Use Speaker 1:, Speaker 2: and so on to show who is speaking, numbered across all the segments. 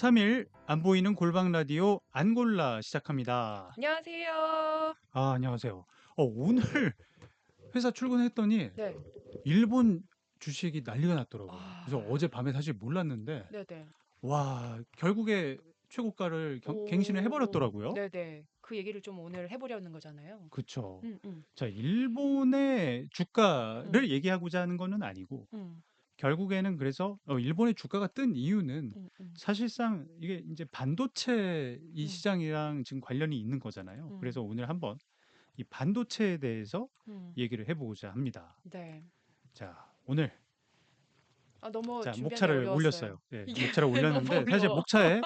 Speaker 1: 3일 안 보이는 골방 라디오 안골라 시작합니다.
Speaker 2: 안녕하세요.
Speaker 1: 안녕하세요. 오늘 회사 출근했더니
Speaker 2: 네.
Speaker 1: 일본 주식이 난리가 났더라고요. 그래서
Speaker 2: 아.
Speaker 1: 어젯밤에 사실 몰랐는데
Speaker 2: 네네.
Speaker 1: 와, 결국에 최고가를 갱신을
Speaker 2: 오.
Speaker 1: 해버렸더라고요.
Speaker 2: 네네. 그 얘기를 좀 오늘 해 보려는 거잖아요.
Speaker 1: 그쵸.
Speaker 2: 음음.
Speaker 1: 자, 일본의
Speaker 2: 음.
Speaker 1: 주가를 얘기하고자 하는 거는 아니고
Speaker 2: 음.
Speaker 1: 결국에는 그래서 일본의 주가가 뜬 이유는
Speaker 2: 음음.
Speaker 1: 사실상 이게 이제 반도체 이
Speaker 2: 음.
Speaker 1: 시장이랑 지금 관련이 있는 거잖아요.
Speaker 2: 음.
Speaker 1: 그래서 오늘 한번 이 반도체에 대해서
Speaker 2: 음.
Speaker 1: 얘기를 해보고자 합니다.
Speaker 2: 네.
Speaker 1: 자, 오늘
Speaker 2: 너무
Speaker 1: 자
Speaker 2: 준비하기
Speaker 1: 목차를
Speaker 2: 어려웠어요.
Speaker 1: 올렸어요. 예,
Speaker 2: 이게
Speaker 1: 목차를
Speaker 2: 너무
Speaker 1: 올렸는데 사실
Speaker 2: 어려워.
Speaker 1: 목차에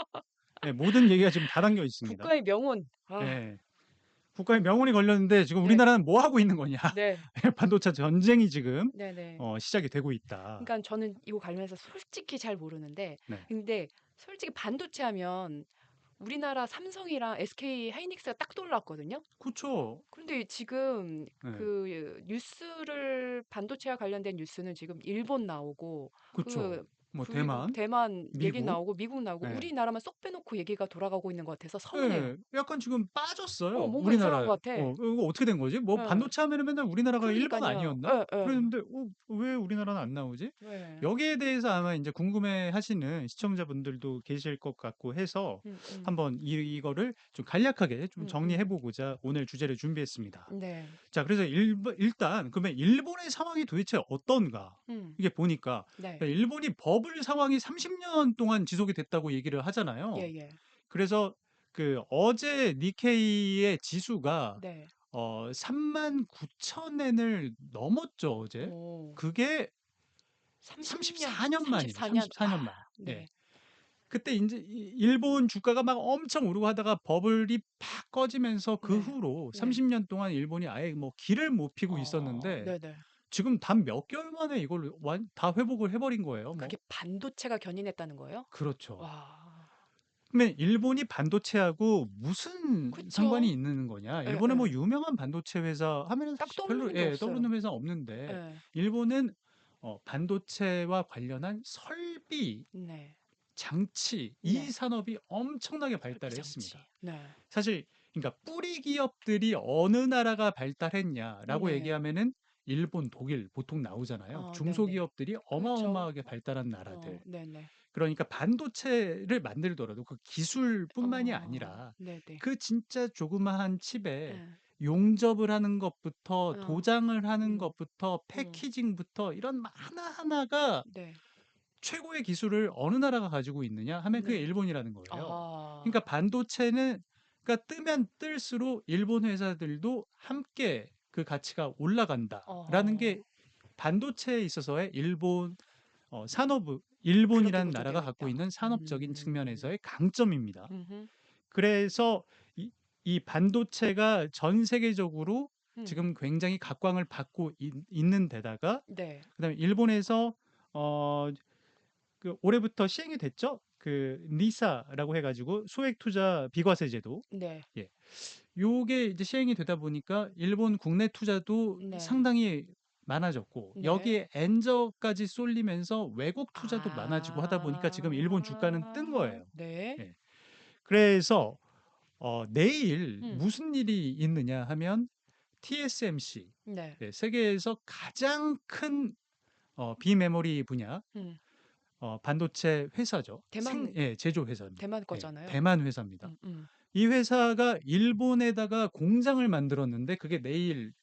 Speaker 1: 모든 얘기가 지금 다 담겨 있습니다.
Speaker 2: 국가의 명운.
Speaker 1: 예, 국가의 명운이 걸렸는데 지금
Speaker 2: 네.
Speaker 1: 우리나라는 뭐 하고 있는 거냐?
Speaker 2: 네.
Speaker 1: 반도체 전쟁이 지금
Speaker 2: 네네.
Speaker 1: 시작이 되고 있다.
Speaker 2: 그러니까 저는 이거 관련해서 솔직히 잘 모르는데,
Speaker 1: 네,
Speaker 2: 근데 솔직히 반도체 하면 우리나라 삼성이랑 SK 하이닉스가 딱 떠올랐거든요.
Speaker 1: 그렇죠.
Speaker 2: 그런데 지금
Speaker 1: 네,
Speaker 2: 그 뉴스를 반도체와 관련된 뉴스는 지금 일본 나오고
Speaker 1: 그렇죠. 뭐
Speaker 2: 그리고
Speaker 1: 대만,
Speaker 2: 대만 얘기
Speaker 1: 미국,
Speaker 2: 나오고 미국 나오고
Speaker 1: 예.
Speaker 2: 우리나라만 쏙 빼놓고 얘기가 돌아가고 있는 것 같아서 서운해요.
Speaker 1: 예, 약간 지금 빠졌어요.
Speaker 2: 뭔가 이상한
Speaker 1: 우리나라.
Speaker 2: 것 같아.
Speaker 1: 이거 어떻게 된 거지? 뭐
Speaker 2: 예.
Speaker 1: 반도체 하면은 맨날 우리나라가 일본
Speaker 2: 그러니까요.
Speaker 1: 아니었나?
Speaker 2: 예, 예.
Speaker 1: 그랬는데 왜 우리나라는 안 나오지?
Speaker 2: 네.
Speaker 1: 여기에 대해서 아마 이제 궁금해 하시는 시청자분들도 계실 것 같고 해서
Speaker 2: 음, 음,
Speaker 1: 한번 이거를 좀 간략하게 좀
Speaker 2: 음,
Speaker 1: 정리해 보고자 오늘 주제를 준비했습니다.
Speaker 2: 네.
Speaker 1: 자, 그래서 일단 그러면 일본의 상황이 도대체 어떤가?
Speaker 2: 음,
Speaker 1: 이게 보니까
Speaker 2: 네.
Speaker 1: 일본이 버블 상황이 30년 동안 지속이 됐다고 얘기를
Speaker 2: 예,
Speaker 1: 하잖아요.
Speaker 2: 예.
Speaker 1: 그래서 그 어제 니케이의 지수가
Speaker 2: 네.
Speaker 1: 39,000엔을 넘었죠, 어제.
Speaker 2: 오,
Speaker 1: 그게
Speaker 2: 30년,
Speaker 1: 34년 만이에요.
Speaker 2: 34년.
Speaker 1: 34년 만. 예.
Speaker 2: 네.
Speaker 1: 그때 이제 일본 주가가 막 엄청 오르고 하다가 버블이 팍 꺼지면서 그
Speaker 2: 네.
Speaker 1: 후로
Speaker 2: 네.
Speaker 1: 30년 동안 일본이 아예 뭐 길을 못 피고 있었는데
Speaker 2: 네네.
Speaker 1: 지금 단 몇 개월 만에 이걸 다 회복을 해버린 거예요. 뭐
Speaker 2: 그게 반도체가 견인했다는 거예요?
Speaker 1: 그렇죠.
Speaker 2: 와.
Speaker 1: 그러면 일본이 반도체하고 무슨 상관이
Speaker 2: 그쵸.
Speaker 1: 있는 거냐?
Speaker 2: 예,
Speaker 1: 일본에 뭐
Speaker 2: 예.
Speaker 1: 유명한 반도체 회사 하면은
Speaker 2: 딱
Speaker 1: 사실 별로
Speaker 2: 떠오르는 게 없어요.
Speaker 1: 떠오르는 회사 없는데
Speaker 2: 예.
Speaker 1: 일본은 반도체와 관련한 설비,
Speaker 2: 네.
Speaker 1: 장치 이
Speaker 2: 네.
Speaker 1: 산업이 엄청나게 발달을
Speaker 2: 설비장치.
Speaker 1: 했습니다.
Speaker 2: 네.
Speaker 1: 사실 그러니까 뿌리 기업들이 어느 나라가 발달했냐라고
Speaker 2: 네.
Speaker 1: 얘기하면은 일본, 독일 보통 나오잖아요.
Speaker 2: 네네.
Speaker 1: 중소기업들이
Speaker 2: 그렇죠.
Speaker 1: 어마어마하게 발달한 나라들.
Speaker 2: 네네.
Speaker 1: 그러니까 반도체를 만들더라도 그 기술뿐만이 아니라
Speaker 2: 네네.
Speaker 1: 그 진짜 조그마한 칩에
Speaker 2: 예.
Speaker 1: 용접을 하는 것부터
Speaker 2: 어.
Speaker 1: 도장을 하는
Speaker 2: 음.
Speaker 1: 것부터
Speaker 2: 음.
Speaker 1: 패키징부터 이런 하나하나가
Speaker 2: 네.
Speaker 1: 최고의 기술을 어느 나라가 가지고 있느냐 하면 그게
Speaker 2: 네.
Speaker 1: 일본이라는 거예요. 그러니까
Speaker 2: 아.
Speaker 1: 반도체는 그러니까 뜨면 뜰수록 일본 회사들도 함께 그 가치가 올라간다라는
Speaker 2: 어허.
Speaker 1: 게 반도체에 있어서의
Speaker 2: 그렇게
Speaker 1: 일본이라는 나라가 갖고
Speaker 2: 구조되어
Speaker 1: 있는
Speaker 2: 있다.
Speaker 1: 산업적인 측면에서의 강점입니다.
Speaker 2: 음흠.
Speaker 1: 그래서 이 반도체가 전 세계적으로
Speaker 2: 음.
Speaker 1: 지금 굉장히 각광을 받고 있는 데다가
Speaker 2: 네.
Speaker 1: 그다음에 일본에서 어, 그 올해부터 시행이 됐죠. 그 니사라고 해가지고 소액 투자 비과세 제도.
Speaker 2: 네.
Speaker 1: 예. 요게 이제 시행이 되다 보니까 일본 국내 투자도
Speaker 2: 네.
Speaker 1: 상당히 많아졌고
Speaker 2: 네.
Speaker 1: 여기에 엔저까지 쏠리면서 외국 투자도 많아지고 하다 보니까 지금 일본 주가는 뜬
Speaker 2: 아.
Speaker 1: 거예요.
Speaker 2: 네.
Speaker 1: 예. 그래서 내일
Speaker 2: 음.
Speaker 1: 무슨 일이 있느냐 하면 TSMC,
Speaker 2: 네.
Speaker 1: 네, 세계에서 가장 큰 비메모리 분야
Speaker 2: 음.
Speaker 1: 반도체 회사죠.
Speaker 2: 대만
Speaker 1: 제조 회사입니다.
Speaker 2: 대만
Speaker 1: 예,
Speaker 2: 거잖아요.
Speaker 1: 대만 회사입니다. 이 회사가 일본에다가 공장을 만들었는데 그게 내일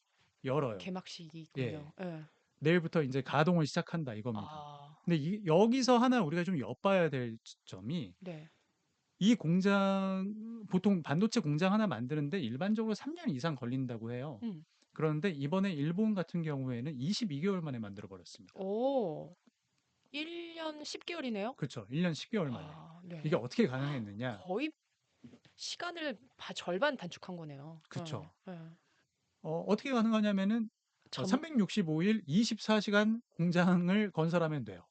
Speaker 1: 열어요.
Speaker 2: 개막식이
Speaker 1: 예.
Speaker 2: 있군요. 예.
Speaker 1: 내일부터 이제 가동을 시작한다 이겁니다.
Speaker 2: 아.
Speaker 1: 근데 여기서 하나 우리가 좀 엿봐야 될 점이
Speaker 2: 네.
Speaker 1: 이 공장 보통 반도체 공장 하나 만드는데 일반적으로 3년 이상 걸린다고 해요.
Speaker 2: 음.
Speaker 1: 그런데 이번에 일본 같은 경우에는 22개월 만에 만들어 버렸습니다.
Speaker 2: 오. 1년 10 개월이네요.
Speaker 1: 그렇죠. 1년 10개월 만에. 이게
Speaker 2: 네.
Speaker 1: 어떻게 가능했느냐?
Speaker 2: 거의 시간을 절반 단축한 거네요.
Speaker 1: 그쵸.
Speaker 2: 예.
Speaker 1: 어떻게 가능하냐면은
Speaker 2: 전
Speaker 1: 365일 24시간 공장을 건설하면 돼요.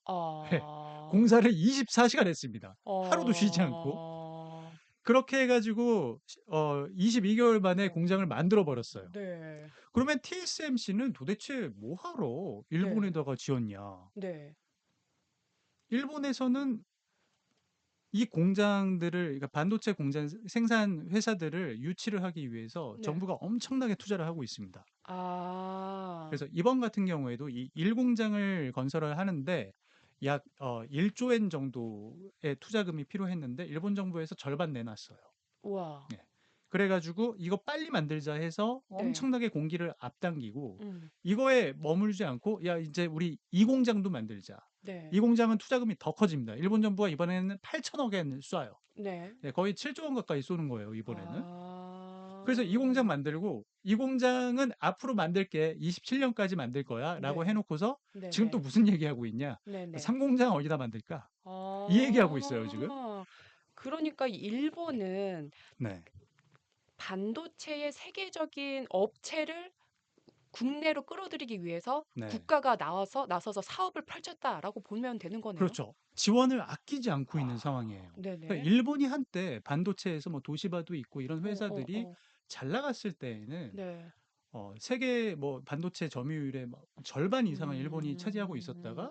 Speaker 1: 예.
Speaker 2: 아.
Speaker 1: 공사를 24시간 했습니다. 하루도 쉬지 않고.
Speaker 2: 어.
Speaker 1: 그렇게 해 가지고 22개월 만에 공장을
Speaker 2: 어.
Speaker 1: 만들어 버렸어요.
Speaker 2: 네.
Speaker 1: 그러면 TSMC는 도대체 뭐 하러
Speaker 2: 네.
Speaker 1: 일본에다가 지었냐?
Speaker 2: 네.
Speaker 1: 일본에서는 이 공장들을 그러니까 반도체 공장 생산 회사들을 유치를 하기 위해서
Speaker 2: 네.
Speaker 1: 정부가 엄청나게 투자를 하고 있습니다.
Speaker 2: 아.
Speaker 1: 그래서 이번 같은 경우에도 이 1공장을 건설을 하는데 약 1조 엔 정도의 투자금이 필요했는데 일본 정부에서 절반 내놨어요.
Speaker 2: 우와.
Speaker 1: 예. 그래 가지고 이거 빨리 만들자 해서
Speaker 2: 네.
Speaker 1: 엄청나게 공기를 앞당기고
Speaker 2: 음.
Speaker 1: 이거에 머물지 않고 야 이제 우리 이 공장도 만들자.
Speaker 2: 네.
Speaker 1: 이 공장은 투자금이 더 커집니다. 일본 정부가 이번에는 8천억 엔 쏴요.
Speaker 2: 네.
Speaker 1: 예, 거의 7조 원 가까이 쏘는 거예요, 이번에는. 그래서 이 공장
Speaker 2: 아.
Speaker 1: 만들고 이 공장은 앞으로 만들게 27년까지 만들 거야라고
Speaker 2: 네.
Speaker 1: 해놓고서 지금 또
Speaker 2: 네네.
Speaker 1: 무슨 얘기하고 있냐?
Speaker 2: 네네.
Speaker 1: 3공장 어디다 만들까? 이 얘기하고 있어요, 지금.
Speaker 2: 아. 그러니까 일본은
Speaker 1: 네,
Speaker 2: 반도체의 세계적인 업체를 국내로 끌어들이기 위해서
Speaker 1: 네.
Speaker 2: 국가가 나서서 사업을 펼쳤다라고 보면 되는 거네요.
Speaker 1: 그렇죠. 지원을 아끼지 않고 있는
Speaker 2: 아.
Speaker 1: 상황이에요. 그러니까
Speaker 2: 네네.
Speaker 1: 일본이 한때 반도체에서 뭐 도시바도 있고 이런 회사들이
Speaker 2: 어.
Speaker 1: 잘 나갔을 때에는
Speaker 2: 네.
Speaker 1: 세계 뭐 반도체 점유율의 뭐 절반 이상을 일본이 차지하고 있었다가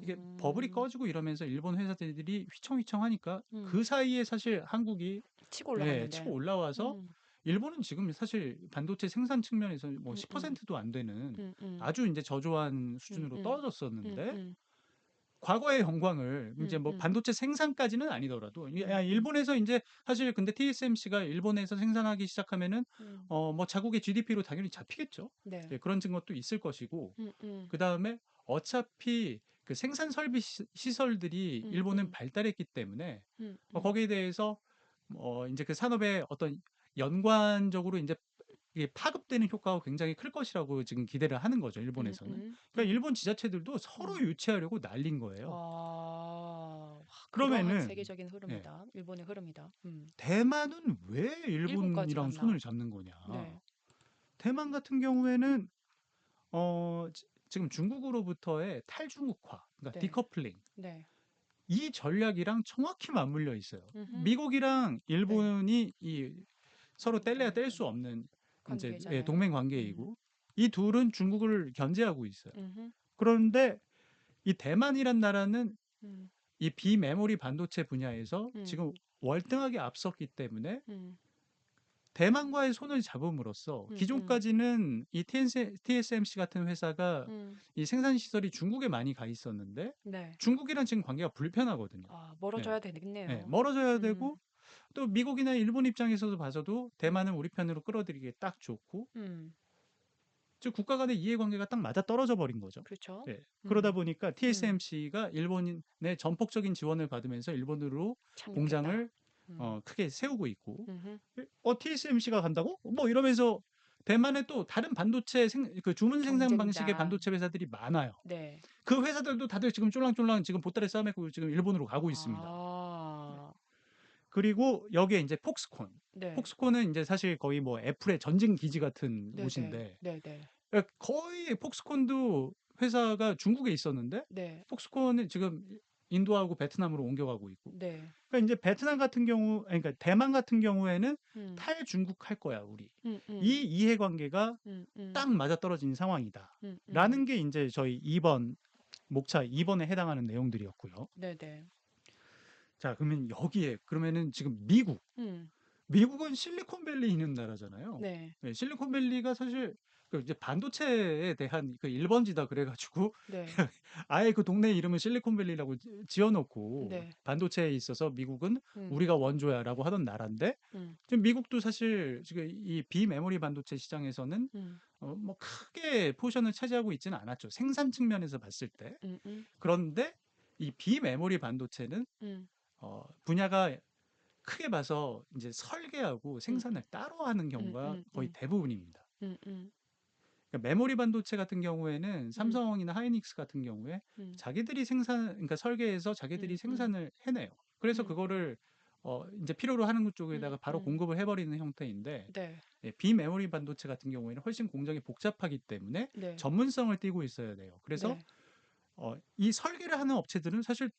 Speaker 1: 이게 버블이
Speaker 2: 음.
Speaker 1: 꺼지고 이러면서 일본 회사들이 휘청휘청하니까
Speaker 2: 음.
Speaker 1: 그 사이에 사실 한국이
Speaker 2: 치고
Speaker 1: 치고
Speaker 2: 올라갔는데.
Speaker 1: 올라와서
Speaker 2: 음.
Speaker 1: 일본은 지금 사실 반도체 생산 측면에서 뭐
Speaker 2: 음음.
Speaker 1: 10%도 안 되는
Speaker 2: 음음.
Speaker 1: 아주 이제 저조한 수준으로
Speaker 2: 음음.
Speaker 1: 떨어졌었는데
Speaker 2: 음음.
Speaker 1: 과거의 영광을 이제 뭐
Speaker 2: 음음.
Speaker 1: 반도체 생산까지는 아니더라도
Speaker 2: 음음.
Speaker 1: 일본에서 이제 사실 근데 TSMC가 일본에서 생산하기 시작하면은
Speaker 2: 음.
Speaker 1: 뭐 자국의 GDP로 당연히 잡히겠죠.
Speaker 2: 네.
Speaker 1: 예, 그런 증거도 있을 것이고
Speaker 2: 음음.
Speaker 1: 그다음에 어차피 그 생산 설비 시설들이 일본은
Speaker 2: 음음.
Speaker 1: 발달했기 때문에
Speaker 2: 음음.
Speaker 1: 거기에 대해서 이제 그 산업의 어떤 연관적으로 이제 이게 파급되는 효과가 굉장히 클 것이라고 지금 기대를 하는 거죠, 일본에서는.
Speaker 2: 음음.
Speaker 1: 그러니까 일본 지자체들도 서로
Speaker 2: 음.
Speaker 1: 유치하려고 난린 거예요.
Speaker 2: 아. 그러한
Speaker 1: 그러면은
Speaker 2: 세계적인
Speaker 1: 예,
Speaker 2: 흐름이다. 일본의 흐름이다.
Speaker 1: 대만은 왜
Speaker 2: 일본까지
Speaker 1: 일본이랑 손을
Speaker 2: 갔나?
Speaker 1: 잡는 거냐?
Speaker 2: 네.
Speaker 1: 대만 같은 경우에는 지금 중국으로부터의 탈중국화, 그러니까
Speaker 2: 네.
Speaker 1: 디커플링
Speaker 2: 네.
Speaker 1: 이 전략이랑 정확히 맞물려 있어요.
Speaker 2: 음흠.
Speaker 1: 미국이랑
Speaker 2: 네.
Speaker 1: 일본이 이 서로 뗄래야 뗄 수
Speaker 2: 동맹
Speaker 1: 없는 이제
Speaker 2: 관계잖아요.
Speaker 1: 동맹 관계이고 이 둘은 중국을 견제하고 있어요.
Speaker 2: 음흠.
Speaker 1: 그런데 이 대만이란 나라는
Speaker 2: 음.
Speaker 1: 이 비메모리 반도체 분야에서
Speaker 2: 음.
Speaker 1: 지금 월등하게 앞섰기 때문에
Speaker 2: 음.
Speaker 1: 대만과의 손을 잡음으로써
Speaker 2: 음음.
Speaker 1: 기존까지는 이 TSMC 같은 회사가
Speaker 2: 음.
Speaker 1: 이 생산 시설이 중국에 많이 가 있었는데
Speaker 2: 네.
Speaker 1: 중국이랑 지금 관계가 불편하거든요.
Speaker 2: 아,
Speaker 1: 네.
Speaker 2: 멀어져야
Speaker 1: 네,
Speaker 2: 되겠네요.
Speaker 1: 멀어져야
Speaker 2: 음.
Speaker 1: 되고 또 미국이나 일본 입장에서도 봐서도
Speaker 2: 음.
Speaker 1: 대만은 우리 편으로 끌어들이기에 딱 좋고
Speaker 2: 음.
Speaker 1: 즉 국가 간의 이해관계가 딱 맞아 떨어져 버린 거죠.
Speaker 2: 그렇죠.
Speaker 1: 예. 그러다
Speaker 2: 음.
Speaker 1: 보니까
Speaker 2: 음.
Speaker 1: TSMC가 일본의 전폭적인 지원을 받으면서 일본으로
Speaker 2: 착륙했다.
Speaker 1: 공장을
Speaker 2: 음.
Speaker 1: 크게 세우고 있고
Speaker 2: 음흠.
Speaker 1: TSMC가 간다고? 뭐 이러면서 대만에 또 다른 반도체 그 주문 생산 방식의
Speaker 2: 경쟁자.
Speaker 1: 반도체 회사들이 많아요.
Speaker 2: 네.
Speaker 1: 그 회사들도 다들 지금 쫄랑쫄랑 지금 보따리 싸매고 지금 일본으로 가고 있습니다. 네.
Speaker 2: 아.
Speaker 1: 그리고 여기에 이제 폭스콘.
Speaker 2: 네.
Speaker 1: 폭스콘은 이제 사실 거의 뭐 애플의 전진 기지 같은
Speaker 2: 네네.
Speaker 1: 곳인데
Speaker 2: 네네.
Speaker 1: 거의 폭스콘도 회사가 중국에 있었는데
Speaker 2: 네.
Speaker 1: 폭스콘은 지금 인도하고 베트남으로 옮겨가고 있고.
Speaker 2: 네.
Speaker 1: 그러니까 이제 베트남 같은 경우, 아니, 그러니까 대만 같은 경우에는
Speaker 2: 음.
Speaker 1: 탈중국 할 거야 우리.
Speaker 2: 음.
Speaker 1: 이 이해관계가
Speaker 2: 음.
Speaker 1: 딱 맞아떨어진 상황이다.
Speaker 2: 음.
Speaker 1: 라는 게 이제 저희 2번 목차 2번에 해당하는 내용들이었고요.
Speaker 2: 네네.
Speaker 1: 자, 그러면 여기에 그러면은 지금 미국은 실리콘밸리 있는 나라잖아요.
Speaker 2: 네.
Speaker 1: 네, 실리콘밸리가 사실 그 이제 반도체에 대한 그 1번지다 그래가지고
Speaker 2: 네.
Speaker 1: 아예 그 동네 이름은 실리콘밸리라고 지어놓고
Speaker 2: 네.
Speaker 1: 반도체에 있어서 미국은
Speaker 2: 음.
Speaker 1: 우리가 원조야라고 하던 나라인데
Speaker 2: 음.
Speaker 1: 지금 미국도 사실 지금 이 비메모리 반도체 시장에서는
Speaker 2: 음.
Speaker 1: 뭐 크게 포션을 차지하고 있지는 않았죠. 생산 측면에서 봤을 때.
Speaker 2: 음.
Speaker 1: 그런데 이 비메모리 반도체는
Speaker 2: 음.
Speaker 1: 분야가 크게 봐서 이제 설계하고
Speaker 2: 음.
Speaker 1: 생산을 따로 하는 경우가 거의
Speaker 2: 음.
Speaker 1: 대부분입니다.
Speaker 2: 음.
Speaker 1: 그러니까 메모리 반도체 같은 경우에는
Speaker 2: 음.
Speaker 1: 삼성이나 하이닉스 같은 경우에
Speaker 2: 음.
Speaker 1: 자기들이 그러니까 설계해서 자기들이
Speaker 2: 음.
Speaker 1: 생산을 해내요. 그래서
Speaker 2: 음.
Speaker 1: 그거를 이제 필요로 하는 쪽에다가 바로
Speaker 2: 음.
Speaker 1: 공급을 해버리는 형태인데
Speaker 2: 네.
Speaker 1: 비메모리 반도체 같은 경우에는 훨씬 공정이 복잡하기 때문에
Speaker 2: 네.
Speaker 1: 전문성을 띠고 있어야 돼요. 그래서
Speaker 2: 네.
Speaker 1: 이 설계를 하는 업체들은 사실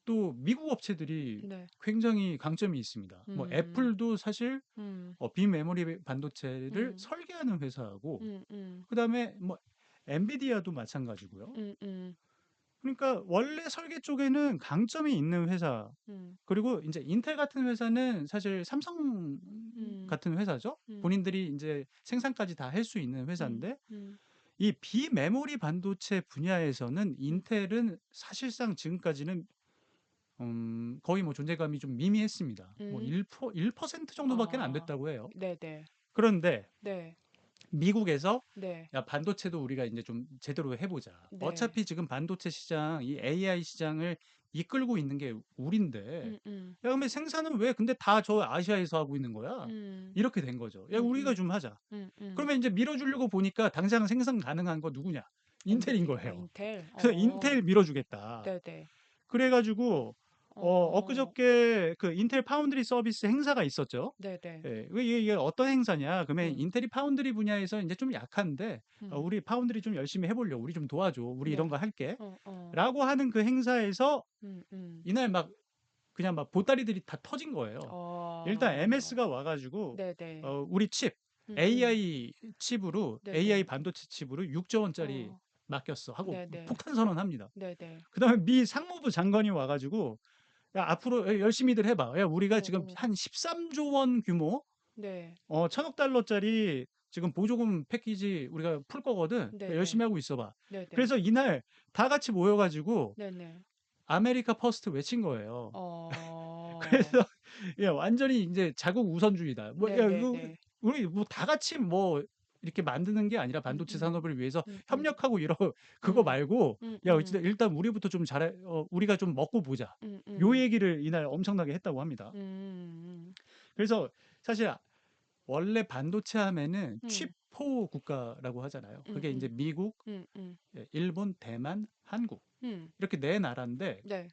Speaker 1: 또 미국 업체들이
Speaker 2: 네.
Speaker 1: 굉장히 강점이 있습니다. 뭐
Speaker 2: 음.
Speaker 1: 애플도 사실
Speaker 2: 음.
Speaker 1: 빈메모리 반도체를
Speaker 2: 음.
Speaker 1: 설계하는 회사하고
Speaker 2: 음.
Speaker 1: 그다음에 뭐 엔비디아도 마찬가지고요.
Speaker 2: 음.
Speaker 1: 그러니까 원래 설계 쪽에는 강점이 있는 회사,
Speaker 2: 음.
Speaker 1: 그리고 이제 인텔 같은 회사는 사실 삼성
Speaker 2: 음.
Speaker 1: 같은 회사죠.
Speaker 2: 음.
Speaker 1: 본인들이 이제 생산까지 다 할 수 있는
Speaker 2: 음.
Speaker 1: 회사인데
Speaker 2: 음.
Speaker 1: 이 비메모리 반도체 분야에서는
Speaker 2: 음.
Speaker 1: 인텔은 사실상 지금까지는 거의 뭐 존재감이 좀 미미했습니다. 뭐
Speaker 2: 음.
Speaker 1: 1% 정도밖에 안
Speaker 2: 아.
Speaker 1: 됐다고 해요.
Speaker 2: 네네.
Speaker 1: 그런데
Speaker 2: 네.
Speaker 1: 미국에서
Speaker 2: 네.
Speaker 1: 야, 반도체도 우리가 이제 좀 제대로 해보자.
Speaker 2: 네.
Speaker 1: 어차피 지금 반도체 시장, 이 AI 시장을 이끌고 있는 게 우린데,
Speaker 2: 음음.
Speaker 1: 야, 그러면 생산은 왜 근데 다 저 아시아에서 하고 있는 거야?
Speaker 2: 음.
Speaker 1: 이렇게 된 거죠. 야, 우리가
Speaker 2: 음음.
Speaker 1: 좀 하자.
Speaker 2: 음음.
Speaker 1: 그러면 이제 밀어주려고 보니까 당장 생산 가능한 거 누구냐? 인텔인
Speaker 2: 엔비디아,
Speaker 1: 거예요.
Speaker 2: 인텔.
Speaker 1: 그래서 인텔 밀어주겠다.
Speaker 2: 네네.
Speaker 1: 그래가지고
Speaker 2: 어.
Speaker 1: 엊그저께 그 인텔 파운드리 서비스 행사가 있었죠.
Speaker 2: 네네.
Speaker 1: 예, 이게 어떤 행사냐? 그러면
Speaker 2: 음.
Speaker 1: 인텔이 파운드리 분야에서 이제 좀 약한데
Speaker 2: 음.
Speaker 1: 우리 파운드리 좀 열심히 해보려고 우리 좀 도와줘. 우리 이런
Speaker 2: 네.
Speaker 1: 거 할게.
Speaker 2: 어.
Speaker 1: 라고 하는 그 행사에서
Speaker 2: 음.
Speaker 1: 이날 막 그냥 막 보따리들이 다 터진 거예요. 일단
Speaker 2: 어.
Speaker 1: MS가 와가지고
Speaker 2: 네네.
Speaker 1: 우리 칩
Speaker 2: 음음.
Speaker 1: AI 칩으로 AI
Speaker 2: 네네.
Speaker 1: 반도체 칩으로 6조 원짜리
Speaker 2: 어.
Speaker 1: 맡겼어 하고
Speaker 2: 네네.
Speaker 1: 폭탄 선언합니다.
Speaker 2: 네네.
Speaker 1: 그다음에 미 상무부 장관이 와가지고 야 앞으로 열심히들 해봐. 야 우리가 지금
Speaker 2: 어어.
Speaker 1: 한 13조 원 규모
Speaker 2: 네.
Speaker 1: 천억 달러짜리 지금 보조금 패키지 우리가 풀 거거든. 그러니까
Speaker 2: 네네.
Speaker 1: 열심히 하고 있어봐.
Speaker 2: 네네.
Speaker 1: 그래서 이날 다 같이 모여가지고
Speaker 2: 네네.
Speaker 1: 아메리카 퍼스트 외친 거예요.
Speaker 2: 어.
Speaker 1: 그래서 야 완전히 이제 자국 우선주의다. 뭐 야 이거
Speaker 2: 네네네.
Speaker 1: 우리 뭐 다 같이 뭐 이렇게 만드는 게 아니라 반도체
Speaker 2: 음음.
Speaker 1: 산업을 위해서
Speaker 2: 음음.
Speaker 1: 협력하고 이러 그거
Speaker 2: 음.
Speaker 1: 말고 야
Speaker 2: 음음.
Speaker 1: 일단 우리부터 좀 잘해 우리가 좀 먹고 보자. 요
Speaker 2: 음음.
Speaker 1: 얘기를 이날 엄청나게 했다고 합니다.
Speaker 2: 음.
Speaker 1: 그래서 사실 원래 반도체 하면은
Speaker 2: 음.
Speaker 1: 칩포 국가라고 하잖아요. 그게 이제
Speaker 2: 음음.
Speaker 1: 미국,
Speaker 2: 음음.
Speaker 1: 일본, 대만, 한국
Speaker 2: 음.
Speaker 1: 이렇게 네 나라인데
Speaker 2: 네.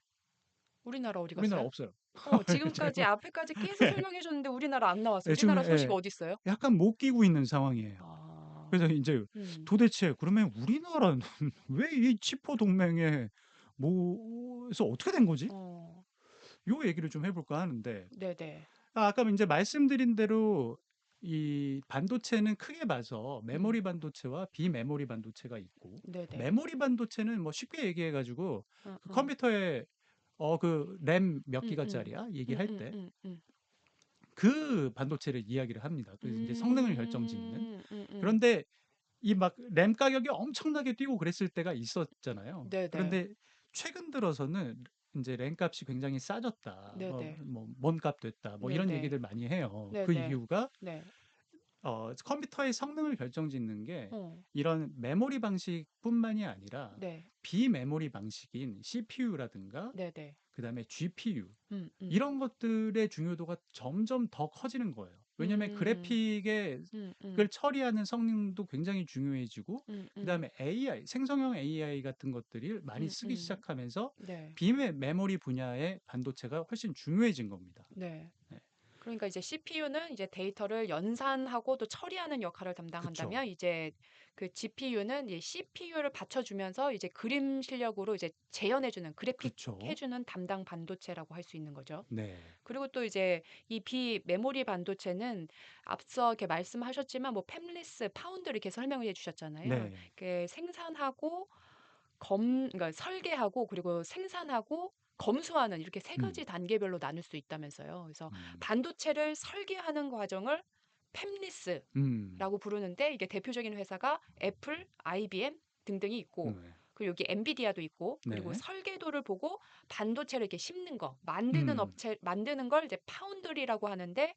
Speaker 2: 우리나라 어디
Speaker 1: 우리나라
Speaker 2: 갔어요?
Speaker 1: 없어요.
Speaker 2: 지금까지 앞에까지 계속 설명해 줬는데 우리나라 안 나왔어.
Speaker 1: 지금
Speaker 2: 우리나라 소식 어디 있어요?
Speaker 1: 약간 못 끼고 있는 상황이에요.
Speaker 2: 아.
Speaker 1: 그래서 이제
Speaker 2: 음.
Speaker 1: 도대체 그러면 우리나라는 왜 이 치포 동맹에 뭐서 어떻게 된 거지?
Speaker 2: 어.
Speaker 1: 요 얘기를 좀 해볼까 하는데
Speaker 2: 네네.
Speaker 1: 아까 이제 말씀드린 대로 이 반도체는 크게 봐서
Speaker 2: 음.
Speaker 1: 메모리 반도체와 비메모리 반도체가 있고
Speaker 2: 네네.
Speaker 1: 메모리 반도체는 뭐 쉽게 얘기해 가지고 그
Speaker 2: 응응.
Speaker 1: 컴퓨터에 그 램 몇
Speaker 2: 음음.
Speaker 1: 기가짜리야 얘기할 때
Speaker 2: 음.
Speaker 1: 그 반도체를 이야기를 합니다. 그래서 이제 성능을 결정짓는.
Speaker 2: 음음.
Speaker 1: 그런데 이 막 램 가격이 엄청나게 뛰고 그랬을 때가 있었잖아요.
Speaker 2: 네네.
Speaker 1: 그런데 최근 들어서는 인제 램 값이 굉장히 싸졌다.
Speaker 2: 네네.
Speaker 1: 뭐 먼 값 됐다. 뭐 이런
Speaker 2: 네네.
Speaker 1: 얘기들 많이 해요. 그
Speaker 2: 네네.
Speaker 1: 이유가
Speaker 2: 네.
Speaker 1: 컴퓨터의 성능을 결정짓는 게
Speaker 2: 어.
Speaker 1: 이런 메모리 방식뿐만이 아니라
Speaker 2: 네.
Speaker 1: 비메모리 방식인 CPU라든가
Speaker 2: 네네.
Speaker 1: 그다음에 GPU
Speaker 2: 음.
Speaker 1: 이런 것들의 중요도가 점점 더 커지는 거예요. 왜냐하면
Speaker 2: 음.
Speaker 1: 그래픽의
Speaker 2: 음음.
Speaker 1: 을 처리하는 성능도 굉장히 중요해지고
Speaker 2: 음음.
Speaker 1: 그다음에 AI, 생성형 AI 같은 것들이 많이 쓰기
Speaker 2: 음음.
Speaker 1: 시작하면서
Speaker 2: 네.
Speaker 1: 비메모리 분야의 반도체가 훨씬 중요해진 겁니다.
Speaker 2: 네.
Speaker 1: 네.
Speaker 2: 그러니까 이제 CPU는 이제 데이터를 연산하고 또 처리하는 역할을
Speaker 1: 그쵸.
Speaker 2: 담당한다면 이제 그 GPU는 이제 CPU를 받쳐주면서 이제 그림 실력으로 이제 재현해주는 그래픽
Speaker 1: 그쵸.
Speaker 2: 해주는 담당 반도체라고 할 수 있는 거죠.
Speaker 1: 네.
Speaker 2: 그리고 또 이제 이 비메모리 반도체는 앞서 이렇게 말씀하셨지만 뭐 팹리스, 파운드 이렇게 설명을 해주셨잖아요.
Speaker 1: 네.
Speaker 2: 생산하고 그러니까 설계하고 그리고 생산하고 검수하는 이렇게 세 가지
Speaker 1: 음.
Speaker 2: 단계별로 나눌 수 있다면서요. 그래서
Speaker 1: 음.
Speaker 2: 반도체를 설계하는 과정을
Speaker 1: 음.
Speaker 2: 팹리스라고 부르는데 이게 대표적인 회사가 애플, IBM 등등이 있고
Speaker 1: 네.
Speaker 2: 그리고 여기 엔비디아도 있고 그리고
Speaker 1: 네.
Speaker 2: 설계도를 보고 반도체를 이렇게 심는 거, 만드는
Speaker 1: 음.
Speaker 2: 업체, 만드는 걸 이제 파운드리라고 하는데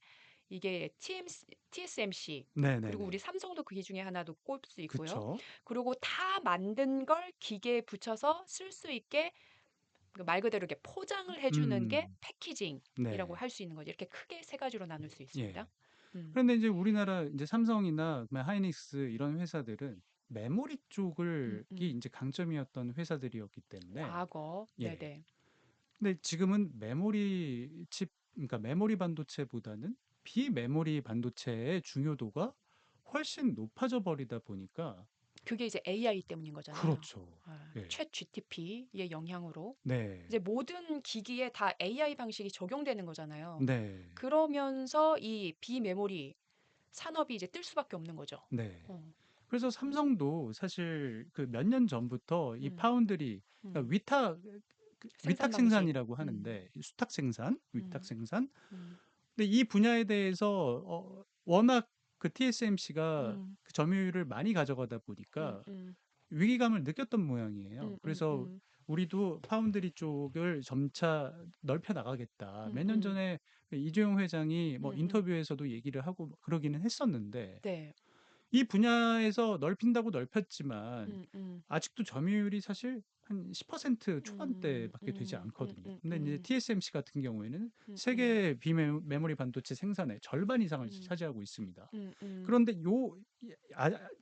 Speaker 2: 이게 TSMC 그리고 우리
Speaker 1: 네네네.
Speaker 2: 삼성도 그 중에 하나도 꼽을 수 있고요.
Speaker 1: 그쵸.
Speaker 2: 그리고 다 만든 걸 기계에 붙여서 쓸 수 있게 그말 그대로 이렇게 포장을 해주는 게
Speaker 1: 음.
Speaker 2: 패키징이라고
Speaker 1: 네.
Speaker 2: 할 수 있는 거죠. 이렇게 크게 세 가지로 나눌 수 있습니다.
Speaker 1: 예.
Speaker 2: 음.
Speaker 1: 그런데 이제 우리나라 이제 삼성이나 그다음에 하이닉스 이런 회사들은 메모리 쪽을 이
Speaker 2: 음.
Speaker 1: 인제 강점이었던 회사들이었기 때문에
Speaker 2: 과거.
Speaker 1: 예.
Speaker 2: 네네.
Speaker 1: 근데 지금은 메모리 칩 그러니까 메모리 반도체보다는 비메모리 반도체의 중요도가 훨씬 높아져 버리다 보니까
Speaker 2: 그게 이제 AI 때문인 거잖아요.
Speaker 1: 그렇죠. 예.
Speaker 2: 챗 GTP의 영향으로
Speaker 1: 네.
Speaker 2: 이제 모든 기기에 다 AI 방식이 적용되는 거잖아요.
Speaker 1: 네.
Speaker 2: 그러면서 이 비메모리 산업이 이제 뜰 수밖에 없는 거죠.
Speaker 1: 네.
Speaker 2: 어.
Speaker 1: 그래서 삼성도 사실 그 몇 년 전부터 이
Speaker 2: 음,
Speaker 1: 파운드리,
Speaker 2: 음.
Speaker 1: 그러니까
Speaker 2: 생산
Speaker 1: 위탁
Speaker 2: 방식.
Speaker 1: 생산이라고 하는데 수탁 생산, 위탁
Speaker 2: 음,
Speaker 1: 생산.
Speaker 2: 음,
Speaker 1: 근데 이 분야에 대해서 워낙 그 TSMC가
Speaker 2: 음,
Speaker 1: 점유율을 많이 가져가다 보니까
Speaker 2: 음,
Speaker 1: 위기감을 느꼈던 모양이에요.
Speaker 2: 음,
Speaker 1: 그래서
Speaker 2: 음,
Speaker 1: 우리도 파운드리 쪽을 점차 넓혀 나가겠다.
Speaker 2: 음,
Speaker 1: 몇 년 전에 이재용 회장이 뭐
Speaker 2: 음.
Speaker 1: 인터뷰에서도 얘기를 하고 그러기는 했었는데
Speaker 2: 네.
Speaker 1: 이 분야에서 넓힌다고 넓혔지만
Speaker 2: 음, 음,
Speaker 1: 아직도 점유율이 사실 한 10%
Speaker 2: 음,
Speaker 1: 초반대밖에 되지
Speaker 2: 음, 음,
Speaker 1: 않거든요.
Speaker 2: 음,
Speaker 1: 근데 이제
Speaker 2: 음,
Speaker 1: TSMC 같은 경우에는
Speaker 2: 음,
Speaker 1: 세계 비메모리 반도체 생산의 절반 이상을
Speaker 2: 음,
Speaker 1: 차지하고 있습니다.
Speaker 2: 음, 음,
Speaker 1: 그런데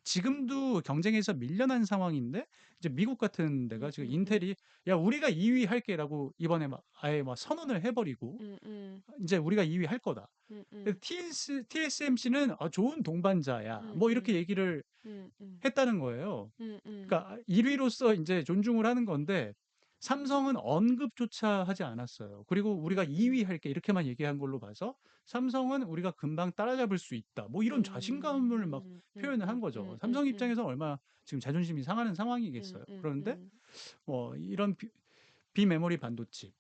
Speaker 1: 지금도 경쟁에서 밀려난 상황인데 이제 미국 같은 데가
Speaker 2: 음,
Speaker 1: 지금
Speaker 2: 음, 음,
Speaker 1: 인텔이 야 우리가 2위 할게라고 이번에 막 아예 막 선언을 해버리고
Speaker 2: 음, 음,
Speaker 1: 이제 우리가 2위 할 거다.
Speaker 2: 음, 음,
Speaker 1: TSMC는 좋은 동반자야.
Speaker 2: 음,
Speaker 1: 뭐 이렇게
Speaker 2: 음,
Speaker 1: 얘기를
Speaker 2: 음,
Speaker 1: 했다는 거예요.
Speaker 2: 음, 음,
Speaker 1: 그러니까 1위로서 이제 존중을 하는 건데 삼성은 언급조차 하지 않았어요. 그리고 우리가
Speaker 2: 음,
Speaker 1: 2위 할게 이렇게만 얘기한 걸로 봐서 삼성은 우리가 금방 따라잡을 수 있다. 뭐 이런 자신감을 막 표현을 한 거죠. 삼성 입장에서 얼마나 지금 자존심이 상하는 상황이겠어요. 그런데 이런 비메모리 반도체,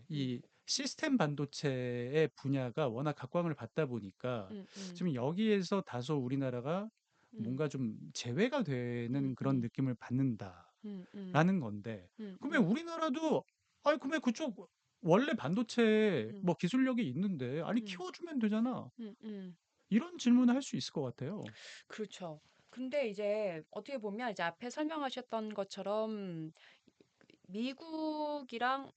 Speaker 1: 이 시스템 반도체의 분야가 워낙 각광을 받다 보니까 지금 여기에서 다소 우리나라가 뭔가 좀 제외가 되는 그런 느낌을 받는다라는 건데, 그러면 우리나라도, 아니, 그러면 그쪽 원래 반도체 뭐 기술력이 있는데, 아니, 키워주면 되잖아. 이런 질문을 할 수 있을 것 같아요.
Speaker 2: 그렇죠. 근데 이제 어떻게 보면 이제 앞에 설명하셨던 것처럼 미국이랑